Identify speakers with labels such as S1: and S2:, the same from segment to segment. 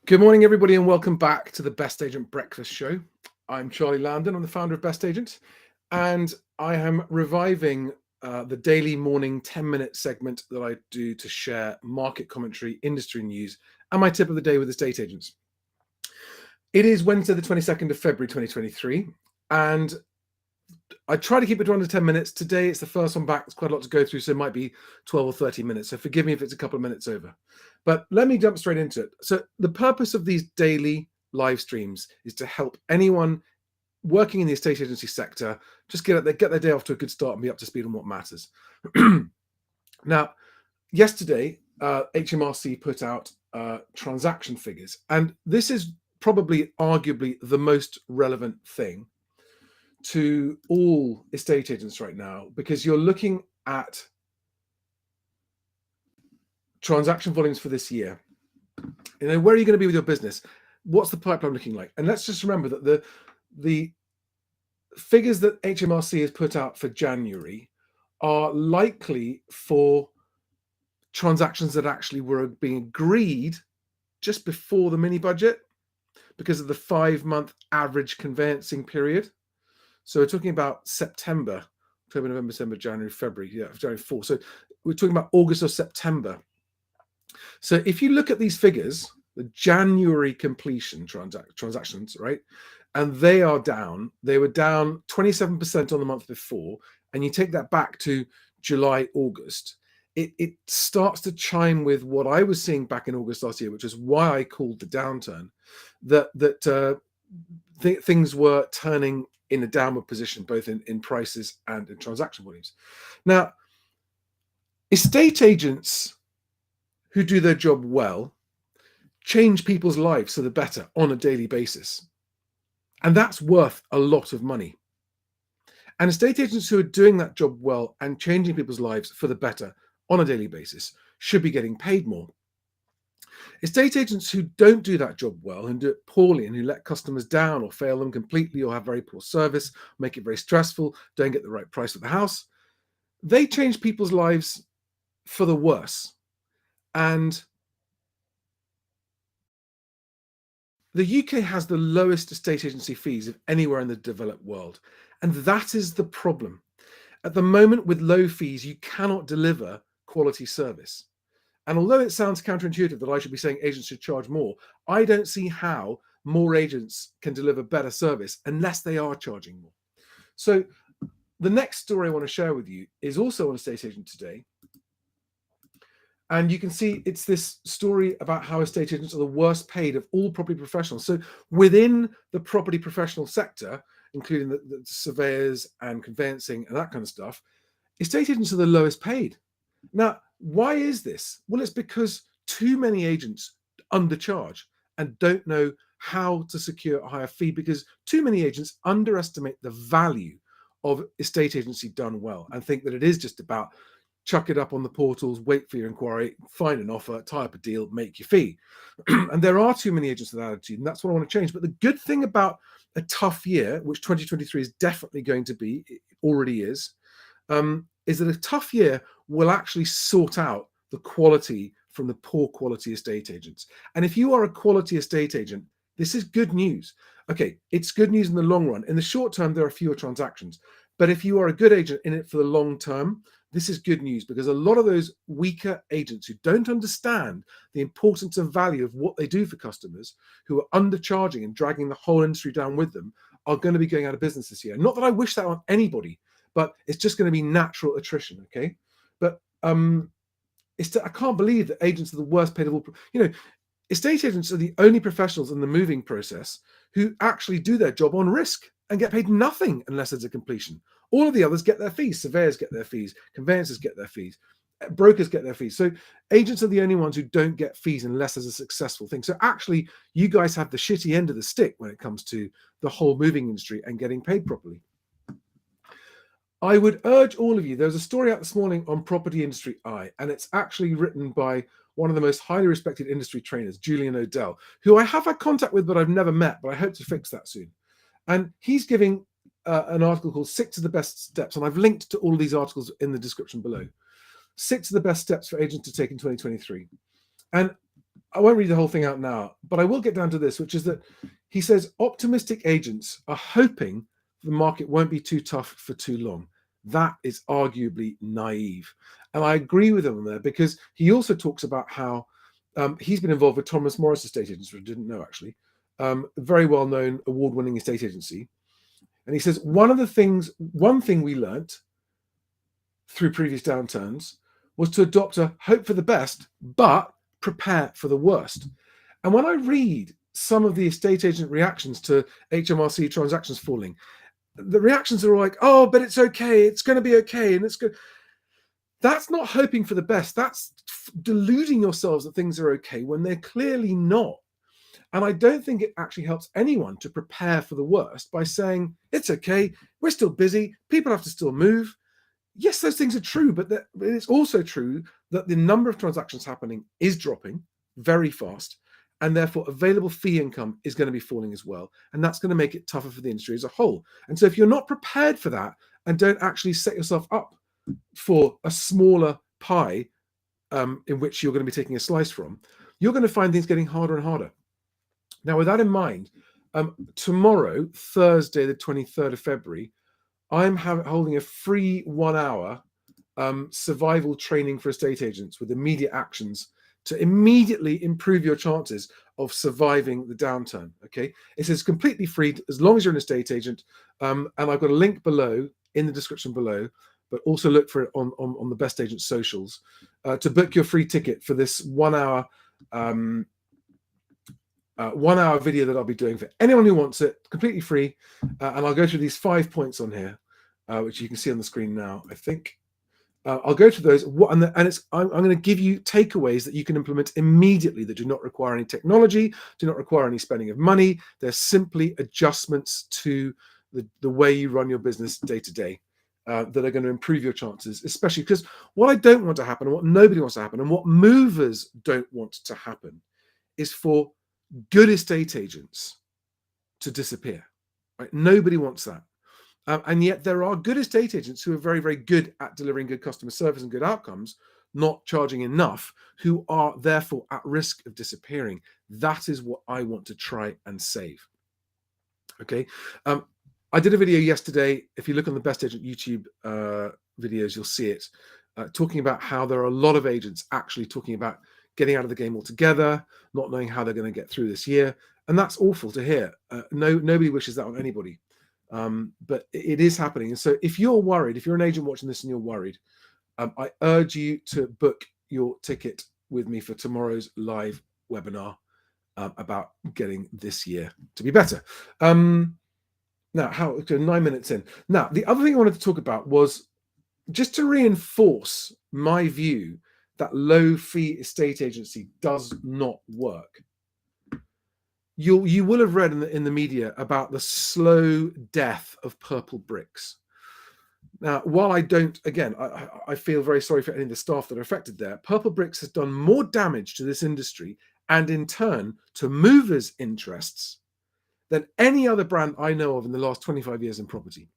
S1: Good morning, everybody, and welcome back to the Best Agent Breakfast Show. I'm Charlie Landon. I'm the founder of Best Agent, and I am reviving the daily morning 10-minute segment that I do to share market commentary, industry news, and my tip of the day with estate agents. It is Wednesday, the 22nd of February, 2023, and I try to keep it to under 10 minutes. Today, it's the first one back. It's quite a lot to go through, so it might be 12 or 30 minutes. So forgive me if it's a couple of minutes over. But let me jump straight into it. So the purpose of these daily live streams is to help anyone working in the estate agency sector just get their day off to a good start and be up to speed on what matters. Now, yesterday, HMRC put out transaction figures, and this is probably arguably the most relevant thing to all estate agents right now, because you're looking at transaction volumes for this year. You know, where are you going to be with your business? What's the pipeline looking like? And let's just remember that the figures that HMRC has put out for January are likely for transactions that actually were being agreed just before the mini budget because of the 5-month average conveyancing period. So we're talking about September, October, November, December, January, February, January 4. So we're talking about August or September. So if you look at these figures, the January completion transactions, right? And they are down. They were down 27% on the month before. And you take that back to July, August. It starts to chime with what I was seeing back in August last year, which is why I called the downturn, that things were turning in a downward position, both in prices and in transaction volumes. Now, estate agents who do their job well change people's lives for the better on a daily basis. And that's worth a lot of money. And estate agents who are doing that job well and changing people's lives for the better on a daily basis should be getting paid more. Estate agents who don't do that job well and do it poorly and who let customers down or fail them completely or have very poor service, make it very stressful, don't get the right price for the house, they change people's lives for the worse. And the UK has the lowest estate agency fees of anywhere in the developed world. And that is the problem. At the moment, with low fees, you cannot deliver quality service. And although it sounds counterintuitive that I should be saying agents should charge more, I don't see how more agents can deliver better service unless they are charging more. So the next story I want to share with you is also on Estate Agent Today. And you can see it's this story about how estate agents are the worst paid of all property professionals. So within the property professional sector, including the surveyors and conveyancing and that kind of stuff, estate agents are the lowest paid. Now, why is this? Well, it's because too many agents undercharge and don't know how to secure a higher fee, because too many agents underestimate the value of estate agency done well and think that it is just about chuck it up on the portals, wait for your inquiry, find an offer, tie up a deal, make your fee. And there are too many agents with that attitude, and that's what I want to change. But the good thing about a tough year, which 2023 is definitely going to be, it already is that a tough year will actually sort out the quality from the poor quality estate agents. And if you are a quality estate agent, this is good news. Okay, it's good news in the long run. In the short term, there are fewer transactions. But if you are a good agent in it for the long term, this is good news, because a lot of those weaker agents who don't understand the importance and value of what they do for customers, who are undercharging and dragging the whole industry down with them, are going to be going out of business this year. Not that I wish that on anybody, but it's just going to be natural attrition, okay? But I can't believe that agents are the worst paid of all. Estate agents are the only professionals in the moving process who actually do their job on risk and get paid nothing unless there's a completion. All of the others get their fees. Surveyors get their fees. Conveyancers get their fees. Brokers get their fees. So agents are the only ones who don't get fees unless there's a successful thing. So actually, you guys have the shitty end of the stick when it comes to the whole moving industry and getting paid properly. I would urge all of you, there's a story out this morning on Property Industry Eye, and it's actually written by one of the most highly respected industry trainers, Julian O Dell, who I have had contact with, but I've never met, but I hope to fix that soon. And he's giving an article called 6 of the Best Steps, and I've linked to all of these articles in the description below. 6 of the best steps for agents to take in 2023. And I won't read the whole thing out now, but I will get down to this, which is that he says optimistic agents are hoping the market won't be too tough for too long. That is arguably naive. And I agree with him on there, because he also talks about how he's been involved with Thomas Morris Estate Agents, which I didn't know actually, very well-known award-winning estate agency. And he says, one thing we learnt through previous downturns was to adopt a hope for the best, but prepare for the worst. And when I read some of the estate agent reactions to HMRC transactions falling, the reactions are like, oh, but it's okay, it's going to be okay, and it's good. That's not hoping for the best. That's deluding yourselves that things are okay when they're clearly not. And I don't think it actually helps anyone to prepare for the worst by saying, it's okay, we're still busy, people have to still move. Yes, those things are true, but it's also true that the number of transactions happening is dropping very fast, and therefore available fee income is going to be falling as well. And that's going to make it tougher for the industry as a whole. And so if you're not prepared for that and don't actually set yourself up for a smaller pie in which you're going to be taking a slice from, you're going to find things getting harder and harder. Now, with that in mind, tomorrow, Thursday, the 23rd of February, I'm holding a free 1 hour survival training for estate agents with immediate actions to immediately improve your chances of surviving the downturn. Okay, it says completely free as long as you're an estate agent, and I've got a link below in the description below, but also look for it on the Best Agent socials to book your free ticket for this 1 hour 1 hour video that I'll be doing for anyone who wants it, completely free. And I'll go through these 5 points on here, which you can see on the screen now, I think. I'll go through those, I'm going to give you takeaways that you can implement immediately that do not require any technology, do not require any spending of money. They're simply adjustments to the way you run your business day to day that are going to improve your chances, especially because what I don't want to happen and what nobody wants to happen and what movers don't want to happen is for good estate agents to disappear. Right? Nobody wants that. And yet there are good estate agents who are very, very good at delivering good customer service and good outcomes, not charging enough, who are therefore at risk of disappearing. That is what I want to try and save. Okay. I did a video yesterday. If you look on the Best Agent YouTube videos, you'll see it, talking about how there are a lot of agents actually talking about getting out of the game altogether, not knowing how they're going to get through this year. And that's awful to hear. Nobody wishes that on anybody. But it is happening. And so if you're worried, if you're an agent watching this and you're worried, I urge you to book your ticket with me for tomorrow's live webinar about getting this year to be better. Now, 9 minutes in. Now, the other thing I wanted to talk about was just to reinforce my view that low fee estate agency does not work. You will have read in the media about the slow death of purple bricks. Now, while I don't, again, I feel very sorry for any of the staff that are affected there. Purple bricks has done more damage to this industry and in turn to movers' interests than any other brand I know of in the last 25 years in property.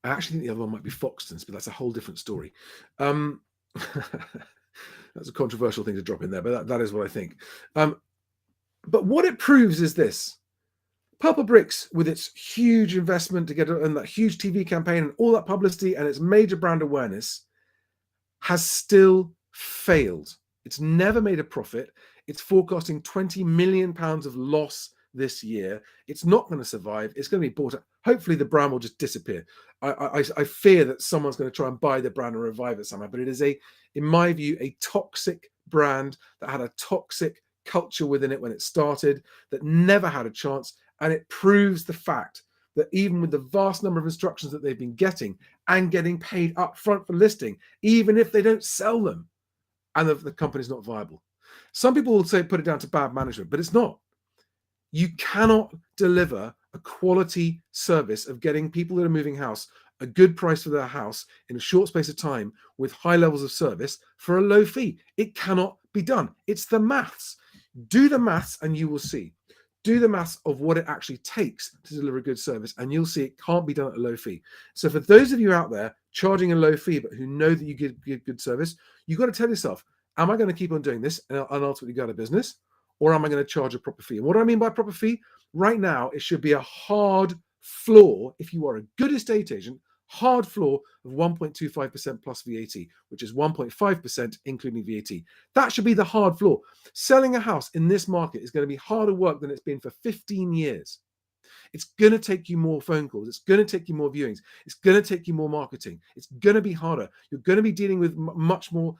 S1: I actually think the other one might be Foxtons, but that's a whole different story. That's a controversial thing to drop in there, but that is what I think. But what it proves is this. Purple Bricks, with its huge investment to get and that huge TV campaign and all that publicity and its major brand awareness, has still failed. It's never made a profit. It's forecasting £20 million of loss this year. It's not going to survive. It's going to be bought up. Hopefully the brand will just disappear. I fear that someone's going to try and buy the brand and revive it somehow. But it is, in my view, a toxic brand that had a toxic culture within it when it started, that never had a chance. And it proves the fact that even with the vast number of instructions that they've been getting and getting paid up front for listing, even if they don't sell them, and the company's not viable. Some people will say put it down to bad management, but it's not. You cannot deliver a quality service of getting people that are moving house a good price for their house in a short space of time with high levels of service for a low fee. It cannot be done. It's the maths. Do the maths and you will see. Do the maths of what it actually takes to deliver a good service, and you'll see it can't be done at a low fee. So for those of you out there charging a low fee, but who know that you give good service, you've got to tell yourself, am I going to keep on doing this and ultimately go out of business? Or am I going to charge a proper fee? And what do I mean by proper fee? Right now, it should be a hard floor, if you are a good estate agent, hard floor of 1.25% plus VAT, which is 1.5% including VAT. That should be the hard floor. Selling a house in this market is going to be harder work than it's been for 15 years. It's going to take you more phone calls. It's going to take you more viewings. It's going to take you more marketing. It's going to be harder. You're going to be dealing with much more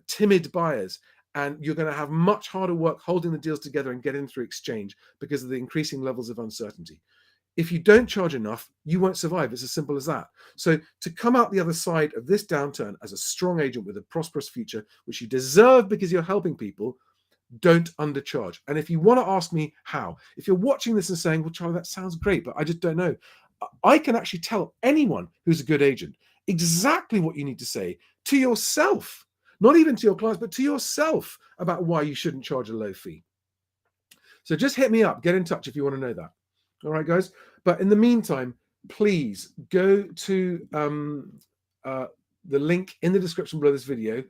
S1: timid buyers, and you're going to have much harder work holding the deals together and getting through exchange because of the increasing levels of uncertainty. If you don't charge enough, you won't survive. It's as simple as that. So to come out the other side of this downturn as a strong agent with a prosperous future, which you deserve because you're helping people, don't undercharge. And if you want to ask me how, if you're watching this and saying, well, Charlie, that sounds great, but I just don't know, I can actually tell anyone who's a good agent exactly what you need to say to yourself, not even to your clients, but to yourself about why you shouldn't charge a low fee. So just hit me up, get in touch if you want to know that. All right, guys. But in the meantime, please go to the link in the description below this video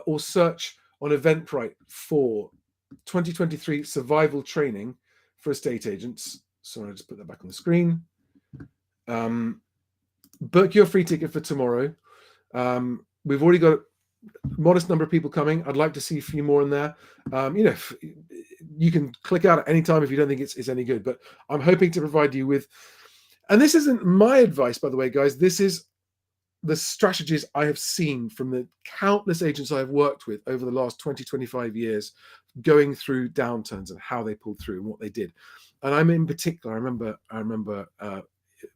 S1: or search on Eventbrite for 2023 survival training for estate agents. Sorry, I'll just put that back on the screen. Book your free ticket for tomorrow. We've already got a modest number of people coming. I'd like to see a few more in there. You can click out at any time if you don't think it's any good, but I'm hoping to provide you with, and this isn't my advice, by the way, guys, this is the strategies I have seen from the countless agents I've worked with over the last 20, 25 years, going through downturns and how they pulled through and what they did. And I'm in particular, I remember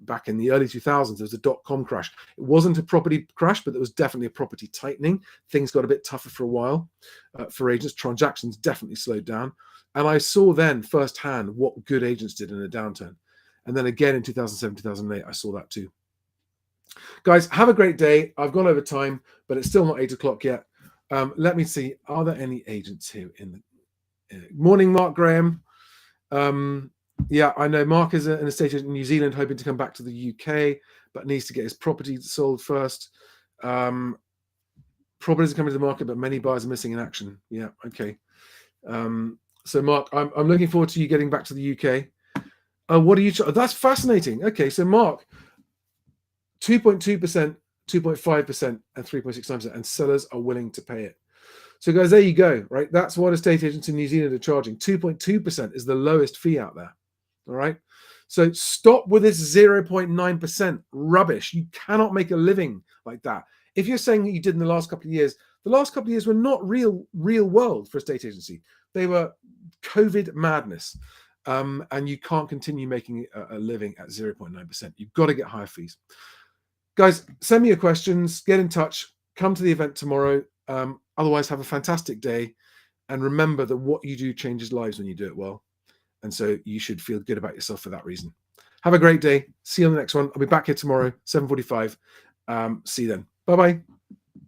S1: back in the early 2000s, there was a dot-com crash. It wasn't a property crash, but there was definitely a property tightening. Things got a bit tougher for a while for agents. Transactions definitely slowed down. And I saw then firsthand what good agents did in a downturn. And then again in 2007, 2008, I saw that too. Guys, have a great day. I've gone over time, but it's still not 8 o'clock yet. Let me see. Are there any agents here in the morning, Mark Graham? Yeah, I know Mark is an estate agent in New Zealand hoping to come back to the UK, but needs to get his property sold first. Properties are coming to the market, but many buyers are missing in action. Yeah, okay. So Mark, I'm looking forward to you getting back to the UK. What are you? That's fascinating. Okay, so Mark, 2.2%, 2.5%, and 3.69%, and sellers are willing to pay it. So guys, there you go, right? That's what estate agents in New Zealand are charging. 2.2% is the lowest fee out there. All right. So stop with this 0.9% rubbish. You cannot make a living like that. If you're saying that you did in the last couple of years, the last couple of years were not real world for estate agency. They were COVID madness. And you can't continue making a living at 0.9%. You've got to get higher fees. Guys, send me your questions, get in touch, come to the event tomorrow. Otherwise, have a fantastic day. And remember that what you do changes lives when you do it well. And so you should feel good about yourself for that reason. Have a great day. See you on the next one. I'll be back here tomorrow, 7:45. See you then. Bye-bye.